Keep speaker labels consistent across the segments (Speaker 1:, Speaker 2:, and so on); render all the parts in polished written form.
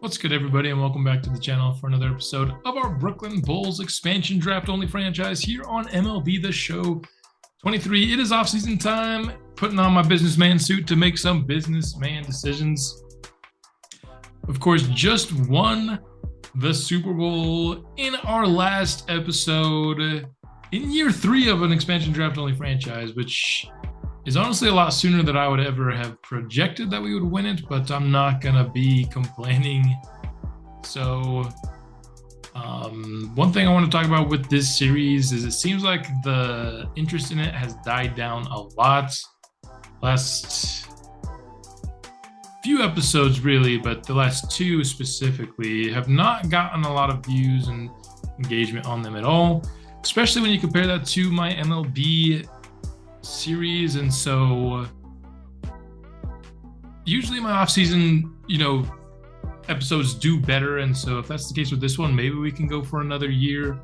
Speaker 1: What's good, everybody, and welcome back to the channel for another episode of our Brooklyn Bulls expansion draft only franchise here on MLB The Show 23. It is off-season time, putting on my businessman suit to make some businessman decisions. Of course, just won the Super Bowl in our last episode in year 3 of an expansion draft only franchise, which is honestly a lot sooner than I would ever have projected that we would win it, but I'm not going to be complaining. So one thing I want to talk about with this series is it seems like the interest in it has died down a lot. Last few episodes really, but the last 2 specifically have not gotten a lot of views and engagement on them at all, especially when you compare that to my MLB series. And so usually my off-season episodes do better, and so if that's the case with this one, maybe we can go for another year.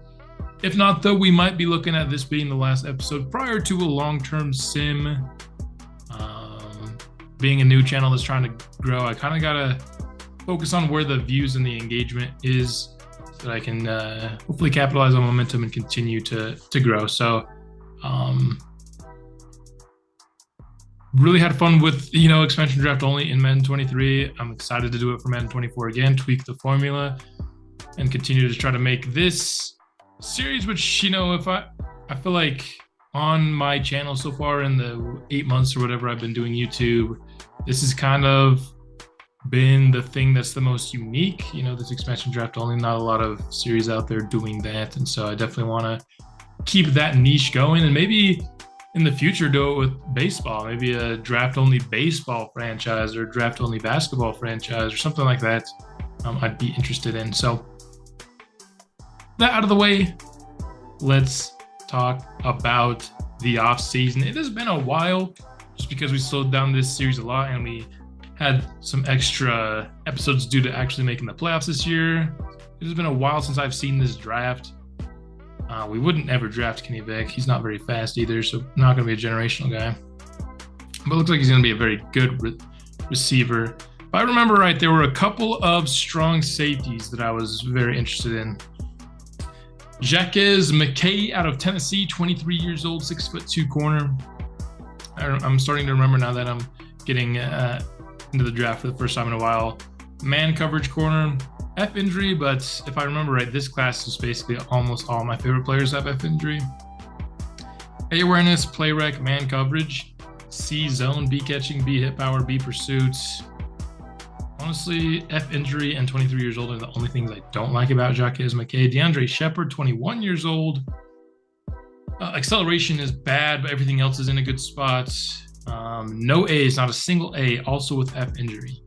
Speaker 1: If not, though, we might be looking at this being the last episode prior to a long-term sim. Being a new channel that's trying to grow, I kind of gotta focus on where the views and the engagement is so that I can hopefully capitalize on momentum and continue to grow. So really had fun with, expansion draft only in Madden 23. I'm excited to do it for Madden 24 again, tweak the formula, and continue to try to make this series, which, if I feel like on my channel so far in the 8 months or whatever I've been doing YouTube, this has kind of been the thing that's the most unique. This expansion draft only, not a lot of series out there doing that. And so I definitely want to keep that niche going, and maybe in the future do it with baseball, maybe a draft only baseball franchise or draft only basketball franchise or something like that. I'd be interested in. So that out of the way, let's talk about the off season. It has been a while just because we slowed down this series a lot and we had some extra episodes due to actually making the playoffs this year. It has been a while since I've seen this draft. We wouldn't ever draft Kenny Beck. He's not very fast either, so not going to be a generational guy. But it looks like he's going to be a very good receiver. If I remember right, there were a couple of strong safeties that I was very interested in. Jaquez McKay out of Tennessee, 23 years old, 6'2" corner. I'm starting to remember now that I'm getting into the draft for the first time in a while. Man coverage corner. F injury, but if I remember right, this class is basically almost all my favorite players have F injury. A awareness, play rec, man coverage, C zone, B catching, B hit power, B pursuits. Honestly, F injury and 23 years old are the only things I don't like about Jaquez McKay. DeAndre Shepard, 21 years old. Acceleration is bad, but everything else is in a good spot. No A's, not a single A, also with F injury.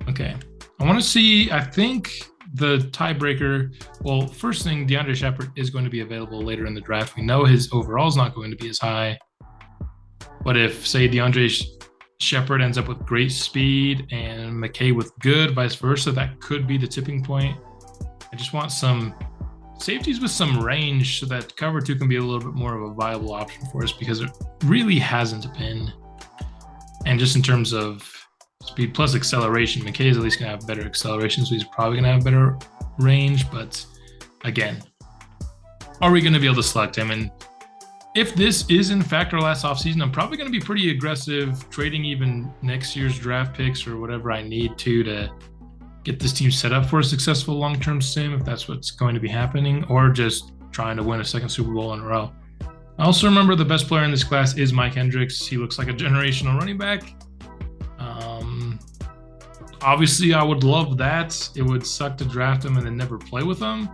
Speaker 1: Okay. I want to see, I think the tiebreaker, well, first thing, DeAndre Shepard is going to be available later in the draft. We know his overall is not going to be as high. But if, say, DeAndre Shepard ends up with great speed and McKay with good, vice versa, that could be the tipping point. I just want some safeties with some range so that cover 2 can be a little bit more of a viable option for us, because it really hasn't been. And just in terms of speed plus acceleration, McKay is at least going to have better acceleration, so he's probably going to have better range. But again, are we going to be able to select him? And if this is in fact our last offseason, I'm probably going to be pretty aggressive, trading even next year's draft picks or whatever I need to get this team set up for a successful long-term sim, if that's what's going to be happening, or just trying to win a second Super Bowl in a row. I also remember the best player in this class is Mike Hendricks. He looks like a generational running back. Obviously, I would love that. It would suck to draft him and then never play with him.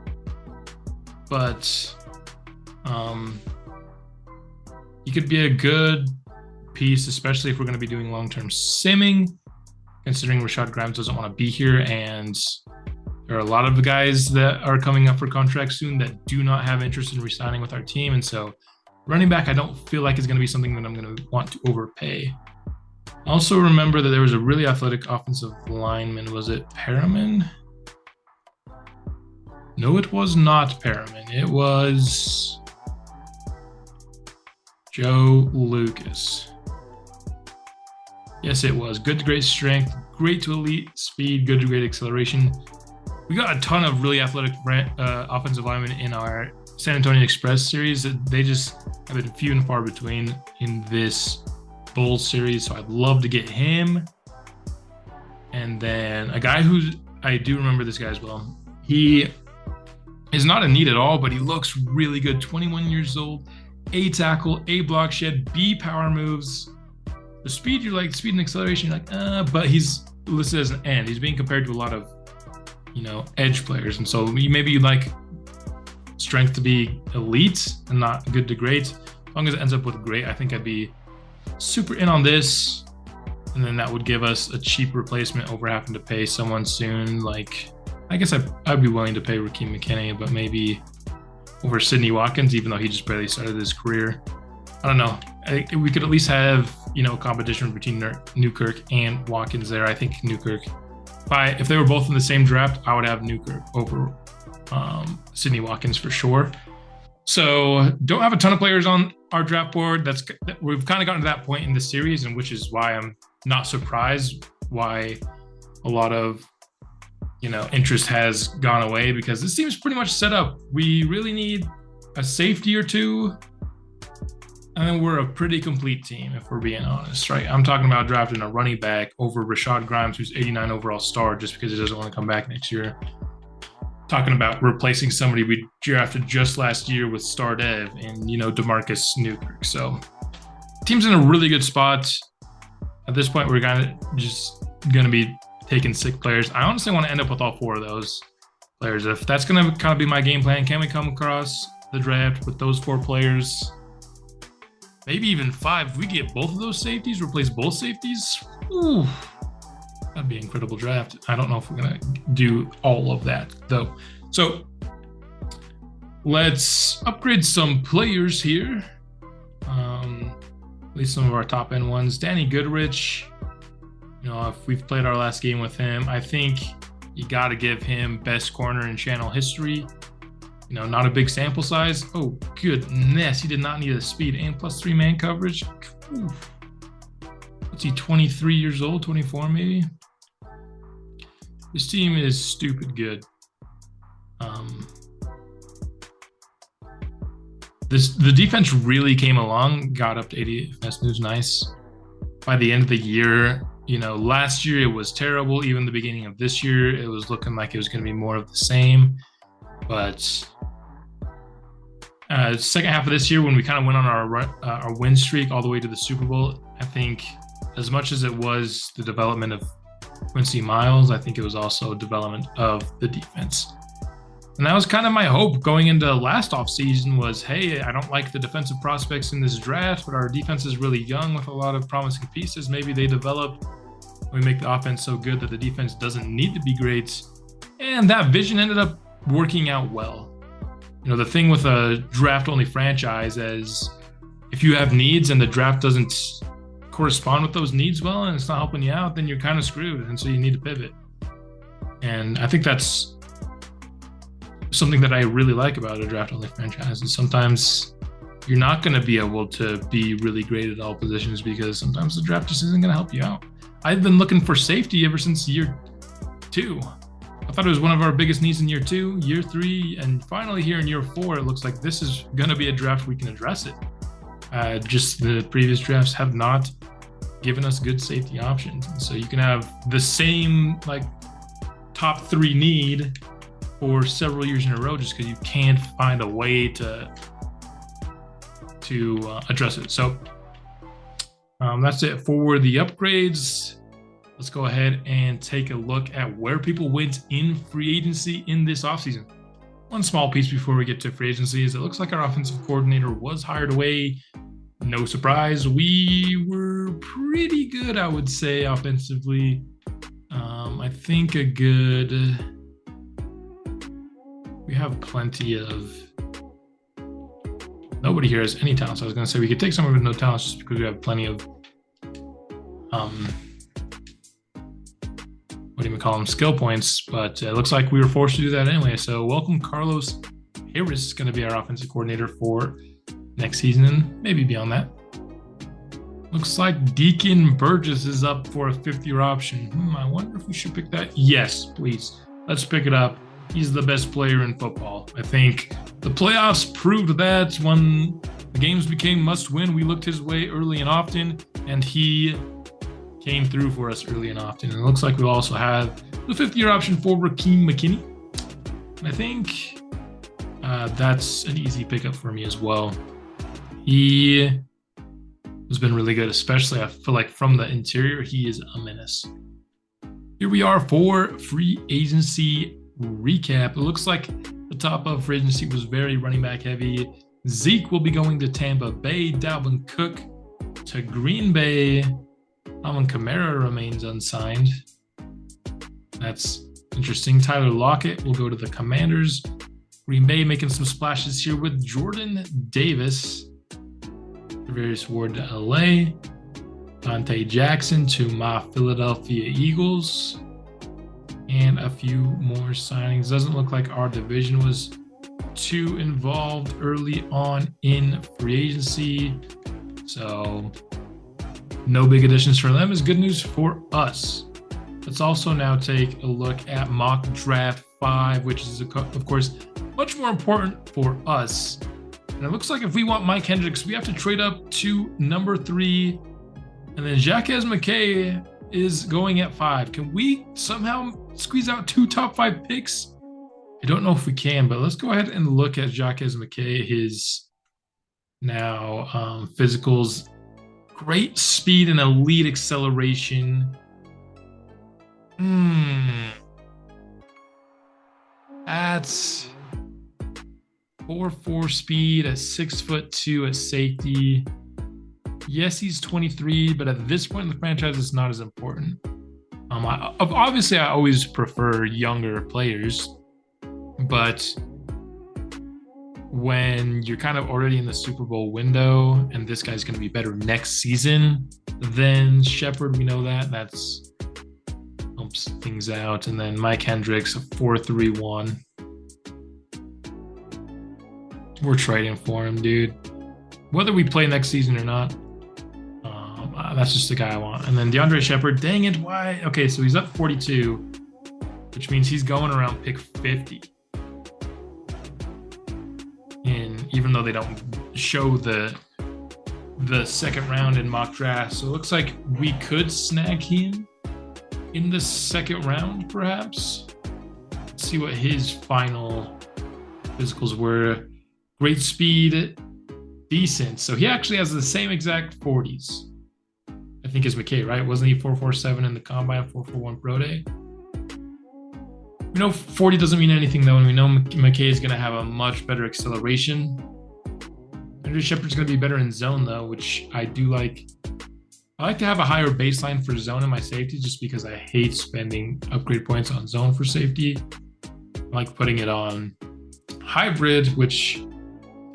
Speaker 1: But he could be a good piece, especially if we're going to be doing long-term simming, considering Rashad Grimes doesn't want to be here. And there are a lot of guys that are coming up for contract soon that do not have interest in re-signing with our team. And so running back, I don't feel like is going to be something that I'm going to want to overpay. I also remember that there was a really athletic offensive lineman. Was it Perriman? No, it was not Perriman. It was Joe Lucas. Yes, it was. Good to great strength, great to elite speed, good to great acceleration. We got a ton of really athletic offensive linemen in our San Antonio Express series. They just have been few and far between in this Bulls series, so I'd love to get him. And then a guy who I do remember this guy as well. He is not a need at all, but he looks really good. 21 years old, A tackle, A block shed, B power moves. The speed, you're like, speed and acceleration, you're like, but he's listed as an end. He's being compared to a lot of, edge players. And so maybe you'd like strength to be elite and not good to great. As long as it ends up with great, I think I'd be super in on this. And then that would give us a cheap replacement over having to pay someone soon. Like, I guess I'd be willing to pay Rakeem McKinney, but maybe over Sidney Watkins, even though he just barely started his career. I don't know. I think we could at least have, competition between Newkirk and Watkins there. I think Newkirk, if they were both in the same draft, I would have Newkirk over Sidney Watkins for sure. So don't have a ton of players on our draft board. We've kind of gotten to that point in the series, and which is why I'm not surprised why a lot of interest has gone away, because this seems pretty much set up. We really need a safety or two, and then we're a pretty complete team, if we're being honest, right? I'm talking about drafting a running back over Rashad Grimes, who's 89 overall star, just because he doesn't want to come back next year. Talking about replacing somebody we drafted just last year with star dev and, DeMarcus Newkirk. So team's in a really good spot. At this point, we're just going to be taking 6 players. I honestly want to end up with all 4 of those players. If that's going to kind of be my game plan, can we come across the draft with those 4 players? Maybe even 5. If we get both of those safeties, replace both safeties, ooh, that'd be an incredible draft. I don't know if we're going to do all of that, though. So let's upgrade some players here. At least some of our top end ones. Danny Goodrich, if we've played our last game with him, I think you got to give him best corner in channel history. Not a big sample size. Oh, goodness. He did not need a speed and +3 man coverage. Oof. What's he, 23 years old, 24 maybe? This team is stupid good. The defense really came along, got up to 80 fitness, was nice. By the end of the year, last year it was terrible. Even the beginning of this year, it was looking like it was going to be more of the same. But second half of this year, when we kind of went on our win streak all the way to the Super Bowl, I think as much as it was the development of Quincy Miles, I think it was also development of the defense. And that was kind of my hope going into last offseason was, hey, I don't like the defensive prospects in this draft, but our defense is really young with a lot of promising pieces. Maybe they develop. We make the offense so good that the defense doesn't need to be great. And that vision ended up working out well. The thing with a draft-only franchise is if you have needs and the draft doesn't correspond with those needs well and it's not helping you out, then you're kind of screwed. And so you need to pivot. And I think that's something that I really like about a draft-only franchise is sometimes you're not going to be able to be really great at all positions because sometimes the draft just isn't going to help you out. I've been looking for safety ever since year 2. I thought it was one of our biggest needs in year 2, year 3, and finally here in year 4, it looks like this is going to be a draft we can address it. Just the previous drafts have not given us good safety options. And so you can have the same top 3 need for several years in a row just because you can't find a way to address it. So that's it for the upgrades. Let's go ahead and take a look at where people went in free agency in this offseason. One small piece before we get to free agency is it looks like our offensive coordinator was hired away. No surprise. We were pretty good, I would say, offensively. I think we have plenty of, nobody here has any talent. So I was going to say we could take someone with no talent just because we have plenty of, what do you call them, skill points. But it looks like we were forced to do that anyway. So welcome Carlos Harris is going to be our offensive coordinator for next season and maybe beyond that. Looks like Deacon Burgess is up for a 5th-year option. I wonder if we should pick that. Yes, please. Let's pick it up. He's the best player in football. I think the playoffs proved that when the games became must-win, we looked his way early and often, and he came through for us early and often. And it looks like we also have the 5th-year option for Rakeem McKinney. And I think that's an easy pickup for me as well. He has been really good, especially I feel like from the interior, he is a menace. Here we are for free agency recap. It looks like the top of free agency was very running back heavy. Zeke will be going to Tampa Bay. Dalvin Cook to Green Bay. Alvin Kamara remains unsigned. That's interesting. Tyler Lockett will go to the Commanders. Green Bay making some splashes here with Jordan Davis. Various Ward to LA. Dante Jackson to my Philadelphia Eagles. And a few more signings. Doesn't look like our division was too involved early on in free agency. So no big additions for them is good news for us. Let's also now take a look at mock draft 5, which is of course much more important for us. And it looks like if we want Mike Hendricks, we have to trade up to number 3. And then Jacques McKay is going at 5. Can we somehow squeeze out 2 top 5 picks? I don't know if we can, but let's go ahead and look at Jacques McKay. His now physicals, great speed and elite acceleration. That's 4.4 speed at 6'2" at safety. Yes, he's 23, but at this point in the franchise, it's not as important. Obviously, I always prefer younger players, but when you're kind of already in the Super Bowl window and this guy's going to be better next season than Shepard, we know that. That's helps things out. And then Mike Hendricks, a 4.31. We're trading for him, dude. Whether we play next season or not, that's just the guy I want. And then DeAndre Shepard, dang it, why? Okay, so he's up 42, which means he's going around pick 50. And even though they don't show the second round in mock draft, so it looks like we could snag him in the second round, perhaps. Let's see what his final physicals were. Great speed, decent. So he actually has the same exact 40s, I think, as McKay, right? Wasn't he 4.47 in the combine, 4.41 pro day? We know 40 doesn't mean anything, though, and we know McKay is going to have a much better acceleration. Andrew Shepard's going to be better in zone, though, which I do like. I like to have a higher baseline for zone in my safety just because I hate spending upgrade points on zone for safety. I like putting it on hybrid, which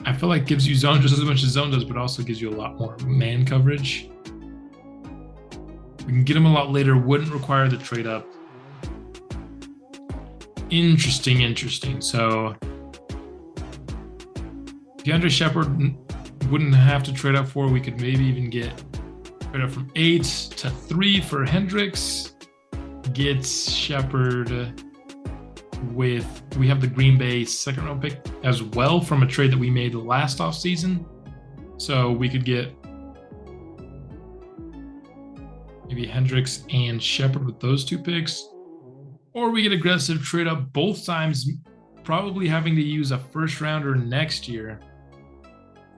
Speaker 1: I feel like gives you zone just as much as zone does, but also gives you a lot more man coverage. We can get him a lot later, wouldn't require the trade up. Interesting. So DeAndre Shepard wouldn't have to trade up for. We could maybe even get trade up from 8 to 3 for Hendricks. Get Shepard with, we have the Green Bay second round pick as well from a trade that we made last offseason. So we could get maybe Hendricks and Shepard with those 2 picks. Or we get aggressive trade up both times, probably having to use a first rounder next year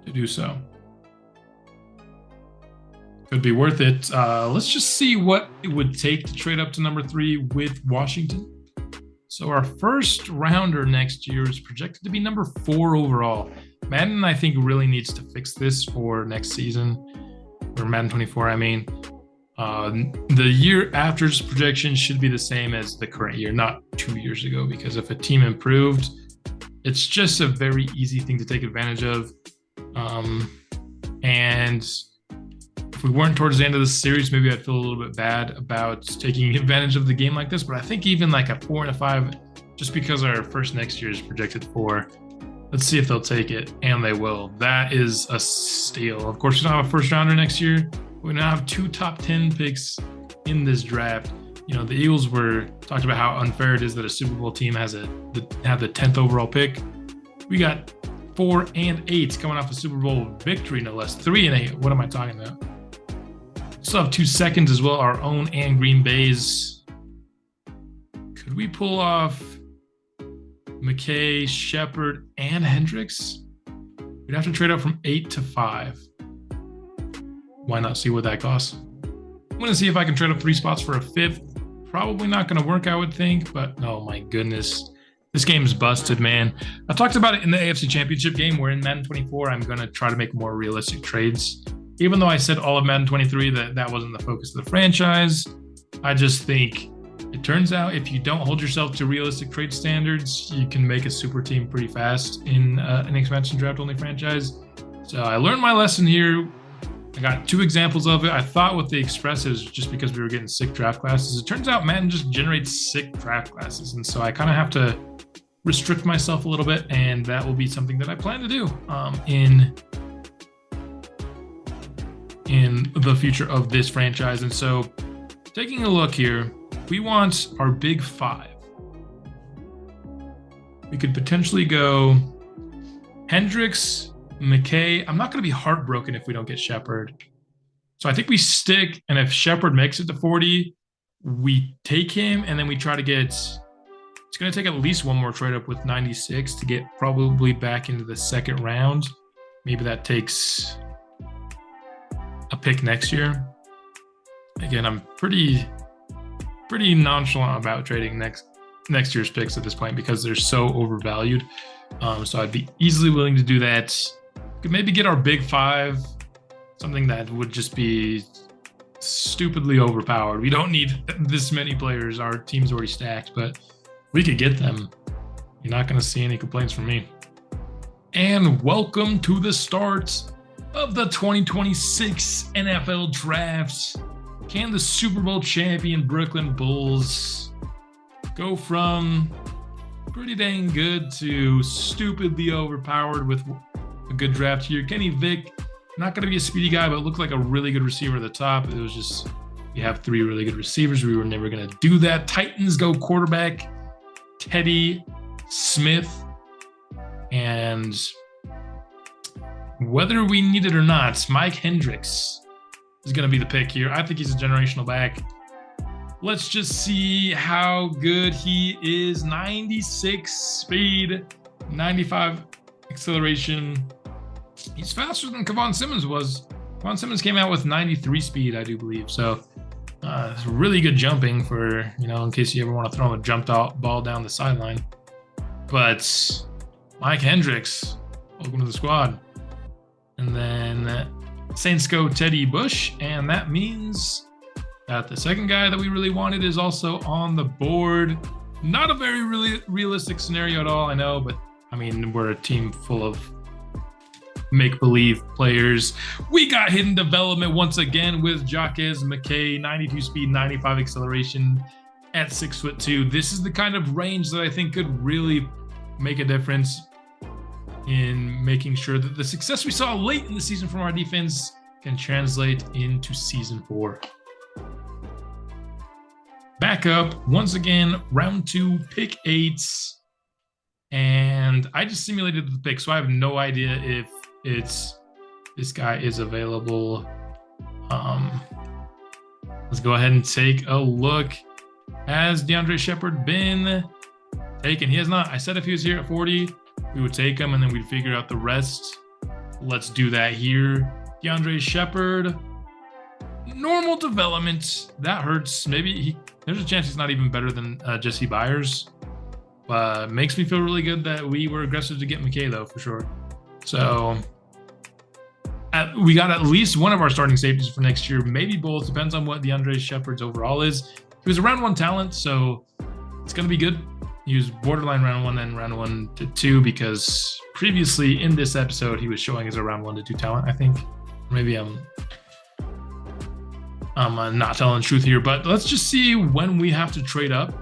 Speaker 1: to do so. Could be worth it. Let's just see what it would take to trade up to number 3 with Washington. So our first rounder next year is projected to be number 4 overall. Madden, I think, really needs to fix this for next season, or Madden 24, I mean. The year after's projection should be the same as the current year, not 2 years ago, because if a team improved, it's just a very easy thing to take advantage of. And if we weren't towards the end of the series, maybe I'd feel a little bit bad about taking advantage of the game like this. But I think even like a 4 and a 5, just because our first next year is projected 4, let's see if they'll take it, and they will. That is a steal. Of course, we don't have a first rounder next year, We now have 2 top 10 picks in this draft. You know, the Eagles talked about how unfair it is that a Super Bowl team have the 10th overall pick. We got 4 and 8 coming off a Super Bowl victory, no less. 3 and 8. What am I talking about? Still have 2 seconds as well, our own and Green Bay's. Could we pull off McKay, Shepard, and Hendricks? We'd have to trade up from 8 to 5. Why not see what that costs? I'm going to see if I can trade up 3 spots for a 5th. Probably not going to work, I would think, but oh my goodness. This game's busted, man. I talked about it in the AFC Championship game where in Madden 24, I'm going to try to make more realistic trades. Even though I said all of Madden 23 that wasn't the focus of the franchise, I just think it turns out if you don't hold yourself to realistic trade standards, you can make a super team pretty fast in an expansion draft only franchise. So I learned my lesson here. I got 2 examples of it. I thought with the Express it was just because we were getting sick draft classes. It turns out Madden just generates sick draft classes. And so I kind of have to restrict myself a little bit. And that will be something that I plan to do in the future of this franchise. And so taking a look here, we want our big 5. We could potentially go Hendricks, McKay. I'm not going to be heartbroken if we don't get Shepard. So I think we stick, and if Shepard makes it to 40, we take him, and then we try to get, it's going to take at least one more trade up with 96 to get probably back into the 2nd round. Maybe that takes a pick next year. Again, I'm pretty nonchalant about trading next year's picks at this point because they're so overvalued. So I'd be easily willing to do that. Could maybe get our big 5, something that would just be stupidly overpowered. We don't need this many players. Our team's already stacked, but we could get them. You're not going to see any complaints from me. And welcome to the start of the 2026 NFL Draft. Can the Super Bowl champion Brooklyn Bulls go from pretty dang good to stupidly overpowered with a good draft here? Kenny Vick, not going to be a speedy guy, but looked like a really good receiver at the top. It was just, we have 3 really good receivers. We were never going to do that. Titans go quarterback, Teddy Smith. And whether we need it or not, Mike Hendricks is going to be the pick here. I think he's a generational back. Let's just see how good he is. 96 speed, 95 acceleration. He's faster than Kevon Simmons was. Kevon Simmons came out with 93 speed, I do believe. So it's really good jumping for, in case you ever want to throw a jumped out ball down the sideline. But Mike Hendricks, welcome to the squad. And then Saints go Teddy Bush, and that means that the second guy that we really wanted is also on the board. Not a very really realistic scenario at all, I know, but I mean, we're a team full of make-believe players. We got hidden development once again with Jaquez McKay, 92 speed, 95 acceleration at 6'2". This is the kind of range that I think could really make a difference in making sure that the success we saw late in the season from our defense can translate into season 4. Back up once again, round 2, pick 8. And I just simulated the pick, so I have no idea if this guy is available. Let's go ahead and take a look. Has DeAndre Shepard been taken? He has not. I said if he was here at 40, we would take him and then we'd figure out the rest. Let's do that here. DeAndre Shepard, normal development. That hurts. Maybe there's a chance he's not even better than Jesse Byers. Makes me feel really good that we were aggressive to get McKay, though, for sure. So we got at least one of our starting safeties for next year, maybe both. Depends on what DeAndre Shepard's overall is. He was a round 1 talent, so it's going to be good. He was borderline round 1 and round 1 to 2 because previously in this episode he was showing as a round 1 to 2 talent, I think. Maybe I'm not telling the truth here, but let's just see when we have to trade up.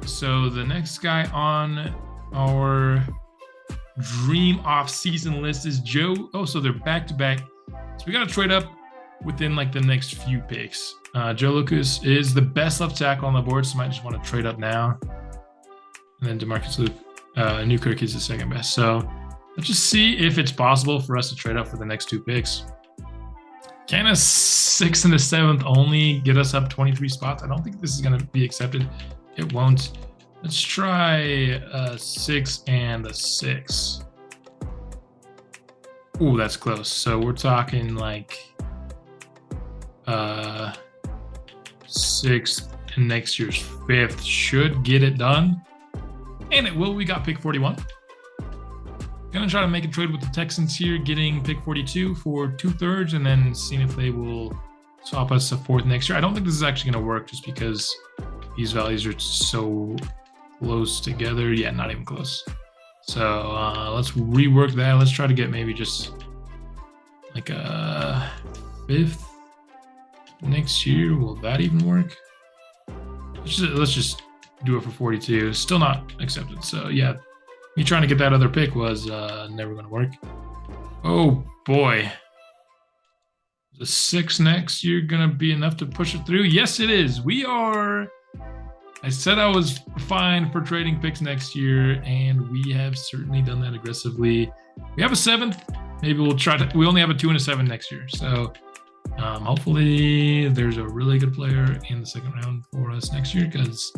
Speaker 1: So the next guy on our dream off-season list is Joe. Oh, so they're back-to-back. So we got to trade up within like the next few picks. Joe Lucas is the best left tackle on the board, so I might just want to trade up now. And then DeMarcus Newkirk is the second best. So let's just see if it's possible for us to trade up for the next 2 picks. Can a 6th and a 7th only get us up 23 spots? I don't think this is going to be accepted. It won't. Let's try a 6 and a 6. Ooh, that's close. So we're talking like 6th and next year's 5th should get it done. And it will. We got pick 41. Gonna try to make a trade with the Texans here, getting pick 42 for 2/3 and then seeing if they will swap us a 4th next year. I don't think this is actually gonna work just because these values are so close together. Yeah, not even close. So let's rework that. Let's try to get maybe just like a 5th next year. Will that even work? Let's just do it for 42. Still not accepted. So yeah, me trying to get that other pick was never going to work. Oh boy. The 6 next year going to be enough to push it through? Yes, it is. We are. I said I was fine for trading picks next year, and we have certainly done that aggressively. We have a 7th. Maybe we'll try to. We only have a 2 and a 7 next year. So hopefully there's a really good player in the 2nd round for us next year, because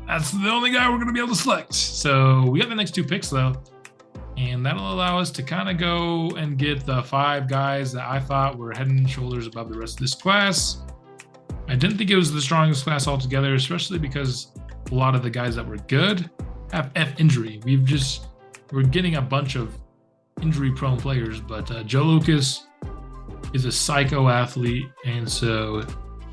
Speaker 1: that's the only guy we're going to be able to select. So we got the next 2 picks, though. And that'll allow us to kind of go and get the 5 guys that I thought were head and shoulders above the rest of this class. I didn't think it was the strongest class altogether, especially because a lot of the guys that were good have F injury. We're getting a bunch of injury-prone players, but Joe Lucas is a psycho athlete, and so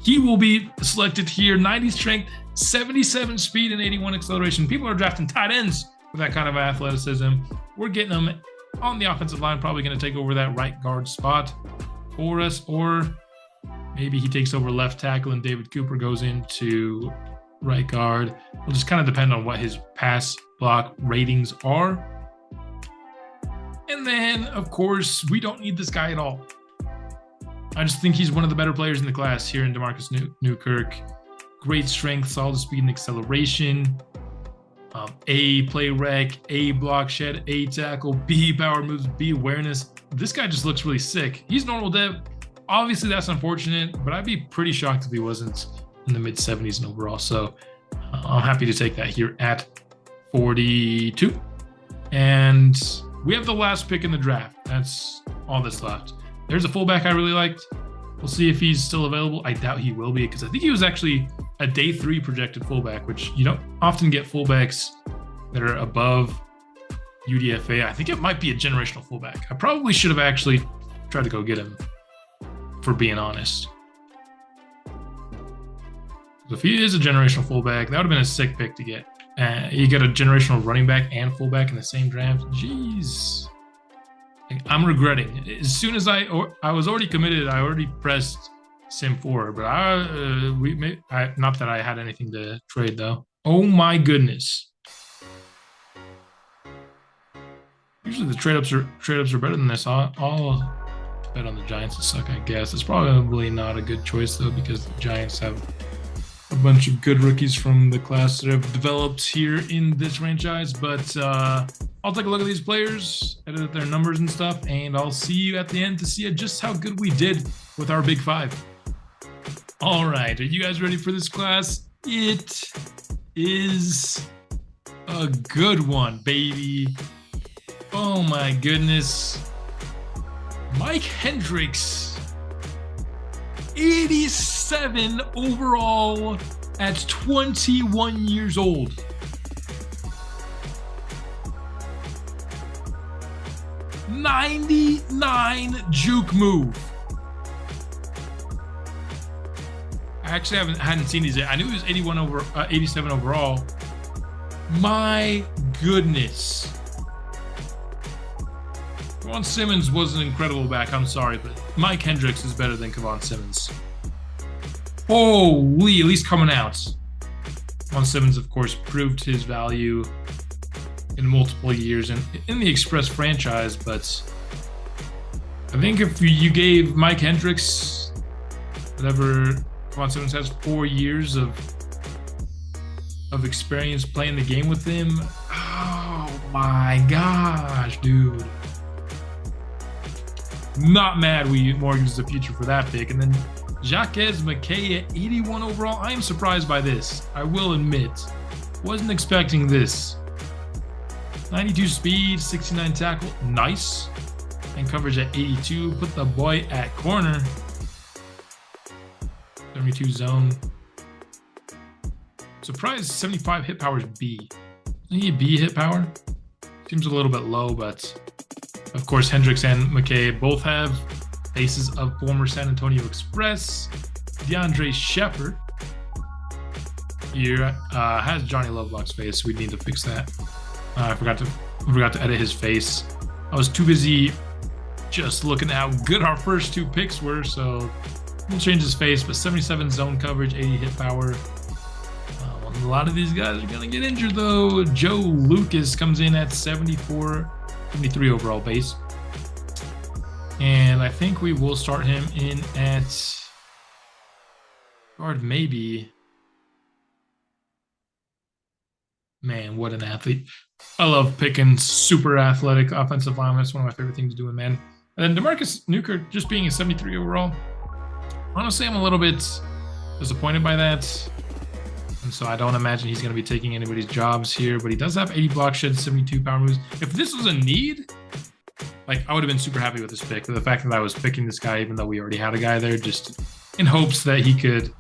Speaker 1: he will be selected here. 90 strength, 77 speed, and 81 acceleration. People are drafting tight ends with that kind of athleticism. We're getting them on the offensive line, probably going to take over that right guard spot for us, or maybe he takes over left tackle and David Cooper goes into right guard. It'll just kind of depend on what his pass block ratings are. And then, of course, we don't need this guy at all. I just think he's one of the better players in the class here in DeMarcus Newkirk. Great strength, solid speed and acceleration. A, play rec. A, block shed. A, tackle. B, power moves. B, awareness. This guy just looks really sick. He's normal dev. Obviously, that's unfortunate, but I'd be pretty shocked if he wasn't in the mid-70s and overall. So I'm happy to take that here at 42. And we have the last pick in the draft. That's all that's left. There's a fullback I really liked. We'll see if he's still available. I doubt he will be, because I think he was actually a day 3 projected fullback, which you don't often get fullbacks that are above UDFA. I think it might be a generational fullback. I probably should have actually tried to go get him, for being honest. If he is a generational fullback, that would have been a sick pick to get. You get a generational running back and fullback in the same draft. Jeez. I'm regretting. As soon as I was already committed, I already pressed Sim 4, but not that I had anything to trade though. Oh my goodness. Usually the trade-ups are better than this. I'll bet on the Giants to suck, I guess. It's probably not a good choice though, because the Giants have a bunch of good rookies from the class that have developed here in this franchise. But I'll take a look at these players, edit their numbers and stuff, and I'll see you at the end to see just how good we did with our big 5. All right, are you guys ready for this class? It is a good one, baby. Oh my goodness. Mike Hendricks, 87 overall at 21 years old. '99 juke move. I actually hadn't seen these yet. I knew he was 87 overall. My goodness. Kevon Simmons was an incredible back. I'm sorry, but Mike Hendricks is better than Kevon Simmons. Holy, at least coming out. Kevon Simmons, of course, proved his value in multiple years in the Express franchise, but I think if you gave Mike Hendricks whatever. Kevon Simmons has 4 years of experience playing the game with him. Oh my gosh, dude. Not mad we mortgaged the future for that pick. And then Jacques McKay at 81 overall. I am surprised by this. I will admit. Wasn't expecting this. 92 speed, 69 tackle. Nice. And coverage at 82. Put the boy at corner. 72 zone. Surprised 75 hit power is B. Need B hit power? Seems a little bit low, but of course Hendricks and McKay both have faces of former San Antonio Express. DeAndre Shepard here has Johnny Lovelock's face. We need to fix that. I forgot to edit his face. I was too busy just looking at how good our first 2 picks were, so we'll change his face. But 77 zone coverage, 80 hit power. A lot of these guys are gonna get injured though. Joe Lucas comes in at 73 overall base. And I think we will start him in at guard, maybe. Man, what an athlete. I love picking super athletic offensive linemen. It's one of my favorite things to do in Madden. And then DeMarcus Newkirk just being a 73 overall. Honestly, I'm a little bit disappointed by that. And so I don't imagine he's going to be taking anybody's jobs here, but he does have 80 block shed, 72 power moves. If this was a need, like, I would have been super happy with this pick. But the fact that I was picking this guy, even though we already had a guy there, just in hopes that he could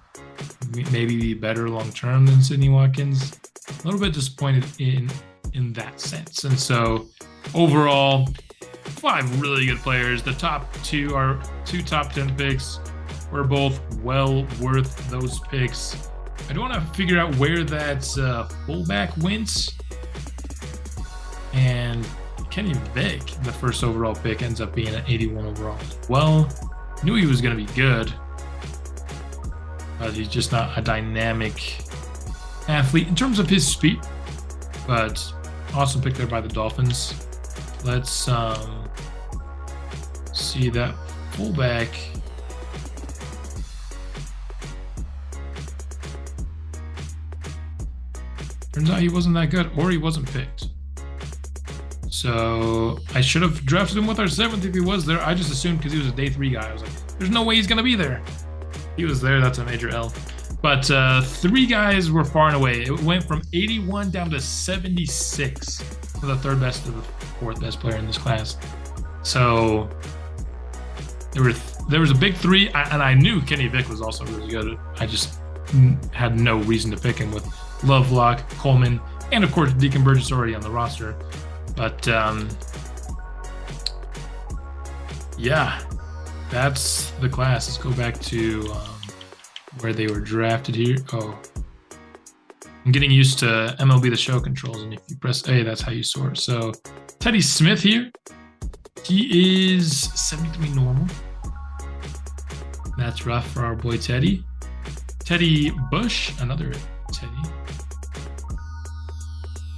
Speaker 1: maybe be better long-term than Sidney Watkins. A little bit disappointed in that sense. And so overall, 5 really good players. The top 2 are 2 top 10 picks. We're both well worth those picks. I do want to figure out where that fullback went. And Kenny Vick, the first overall pick, ends up being an 81 overall as well. Knew he was going to be good, but he's just not a dynamic athlete in terms of his speed. But awesome pick there by the Dolphins. Let's see that fullback. Turns out he wasn't that good, or he wasn't picked. So I should have drafted him with our 7th if he was there. I just assumed because he was a day 3 guy. I was like, there's no way he's going to be there. He was there. That's a major L. But 3 guys were far and away. It went from 81 down to 76 for the 3rd best to the 4th best player in this class. So there was a big 3, and I knew Kenny Vick was also really good. I just had no reason to pick him with Lovelock, Coleman, and of course Deacon Burgess already on the roster. But yeah, that's the class. Let's go back to where they were drafted here. Oh, I'm getting used to MLB The Show controls, and if you press A, that's how you sort. So Teddy Smith here. He is 73 normal. That's rough for our boy Teddy. Teddy Bush, another Teddy,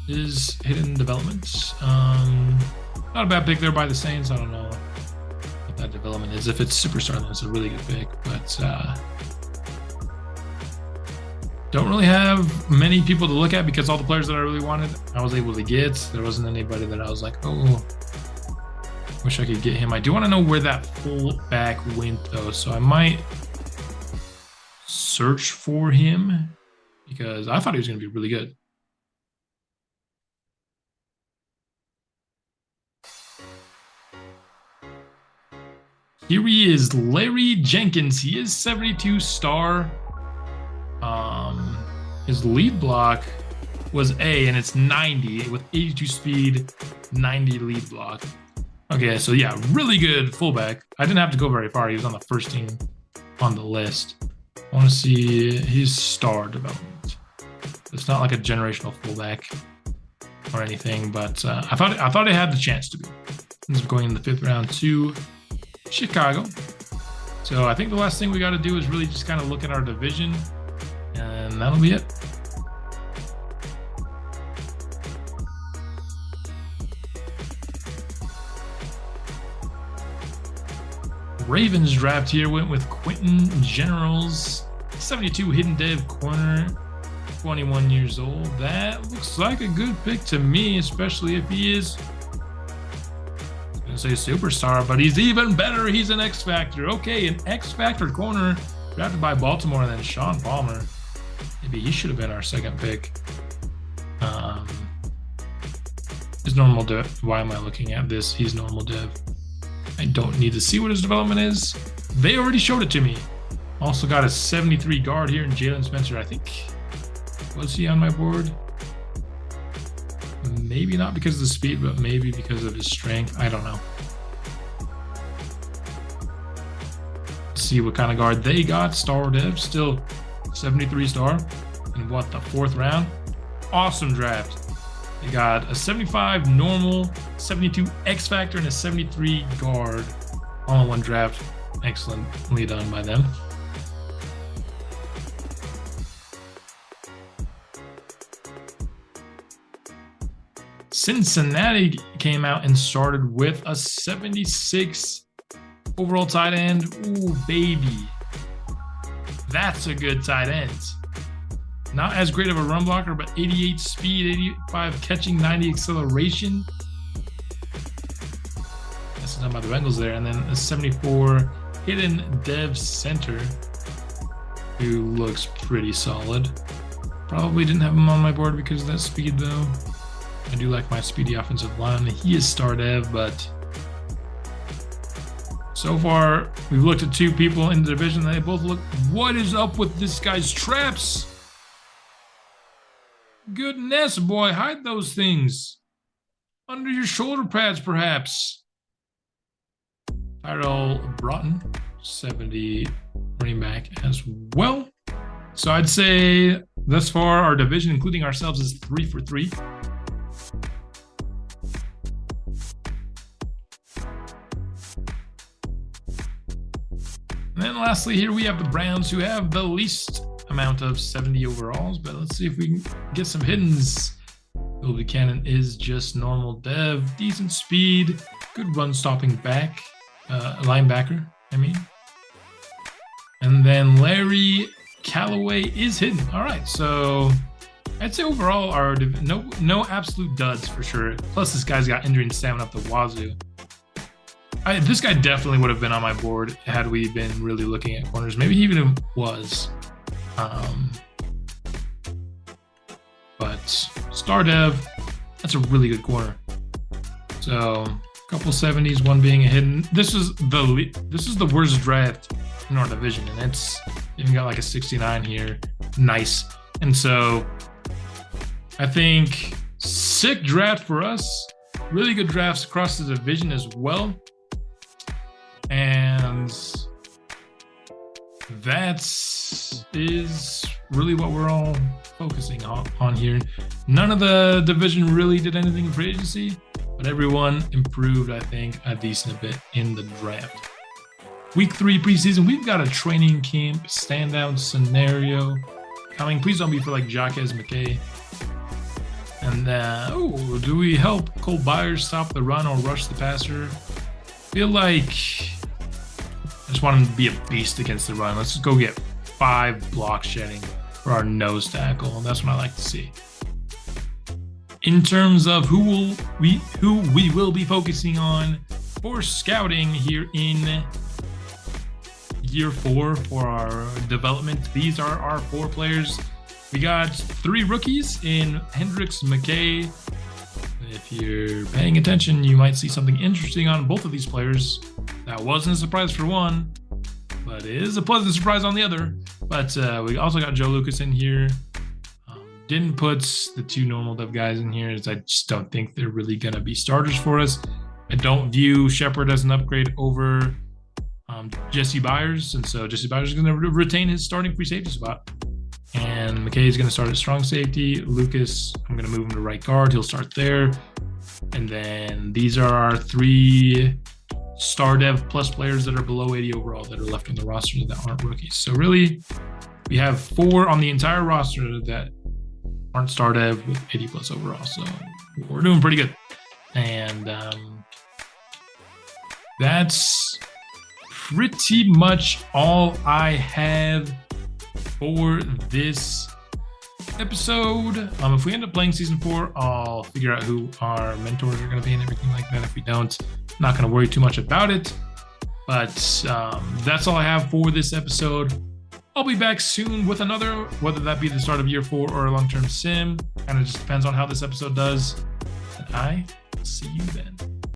Speaker 1: is hidden development. Not a bad pick there by the Saints. I don't know what that development is. If it's superstar, then it's a really good pick. But don't really have many people to look at because all the players that I really wanted, I was able to get. There wasn't anybody that I was like, oh, wish I could get him. I do want to know where that fullback went, though. So I might search for him because I thought he was going to be really good. Here he is, Larry Jenkins. He is 72 star. His lead block was A, and it's 90 with 82 speed, 90 lead block. Okay, so yeah, really good fullback. I didn't have to go very far. He was on the first team on the list. I want to see his star development. It's not like a generational fullback or anything, but I thought it had the chance to be. This is going in the 5th round to Chicago. So I think the last thing we got to do is really just kind of look at our division, and that'll be it. Ravens draft here went with Quentin Generals, 72 hidden dev corner, 21 years old. That looks like a good pick to me, especially if he is, I was gonna say superstar, but he's even better. He's an X Factor. Okay, an X Factor corner drafted by Baltimore, and then Sean Palmer. Maybe he should have been our second pick. His normal dev. Why am I looking at this? He's normal dev. I don't need to see what his development is. They already showed it to me. Also got a 73 guard here in Jalen Spencer. I think, was he on my board? Maybe not because of the speed, but maybe because of his strength. I don't know. Let's see what kind of guard they got. Star dev, still 73 star. In what, the 4th round? Awesome draft. They got a 75 normal, 72 X Factor, and a 73 guard all in one draft. Excellently done by them. Cincinnati came out and started with a 76 overall tight end. Ooh, baby. That's a good tight end. Not as great of a run blocker, but 88 speed, 85 catching, 90 acceleration. That's done by the Bengals there. And then a 74 hidden dev center who looks pretty solid. Probably didn't have him on my board because of that speed, though. I do like my speedy offensive line. He is star dev, but so far we've looked at 2 people in the division. They both look. What is up with this guy's traps? Goodness, boy, hide those things under your shoulder pads, perhaps. Tyrell Broughton, 70 running back as well. So I'd say thus far our division, including ourselves, is 3 for 3. And then lastly, here we have the Browns, who have the least amount of 70 overalls, but let's see if we can get some hiddens. Will Buchanan is just normal dev, decent speed, good run stopping back, linebacker, I mean. And then Larry Callaway is hidden. All right, so I'd say overall our no absolute duds for sure. Plus this guy's got injury and stamina up the wazoo. This guy definitely would have been on my board had we been really looking at corners. Maybe he even was. But star dev, that's a really good corner. So a couple 70s, one being a hidden. This is the worst draft in our division, and it's even got like a 69 here. Nice. And so I think sick draft for us. Really good drafts across the division as well. And that is really what we're all focusing on here. None of the division really did anything in free agency, but everyone improved, I think, a decent bit in the draft. Week 3 preseason, we've got a training camp standout scenario coming. Please don't be for like Jacques McKay. And do we help Cole Byers stop the run or rush the passer? Feel like I just want him to be a beast against the run. Let's just go get 5 block shedding for our nose tackle. That's what I like to see. In terms of who we will be focusing on for scouting here in year 4 for our development, these are our 4 players. We got 3 rookies in Hendricks, McKay. If you're paying attention, you might see something interesting on both of these players. That wasn't a surprise for one, but it is a pleasant surprise on the other. But we also got Joe Lucas in here. Didn't put the 2 normal dev guys in here, as I just don't think they're really going to be starters for us. I don't view Shepard as an upgrade over Jesse Byers, and so Jesse Byers is going to retain his starting free safety spot. And McKay is going to start at strong safety. Lucas, I'm going to move him to right guard. He'll start there. And then these are our 3 star dev plus players that are below 80 overall that are left on the roster that aren't rookies. So really, we have 4 on the entire roster that aren't star dev with 80 plus overall. So we're doing pretty good. And that's pretty much all I have for this episode. If we end up playing season 4, I'll figure out who our mentors are going to be and everything like that. If we don't, not going to worry too much about it. But that's all I have for this episode. I'll be back soon with another, whether that be the start of year 4 or a long-term sim. Kind of just depends on how this episode does. And I will see you then.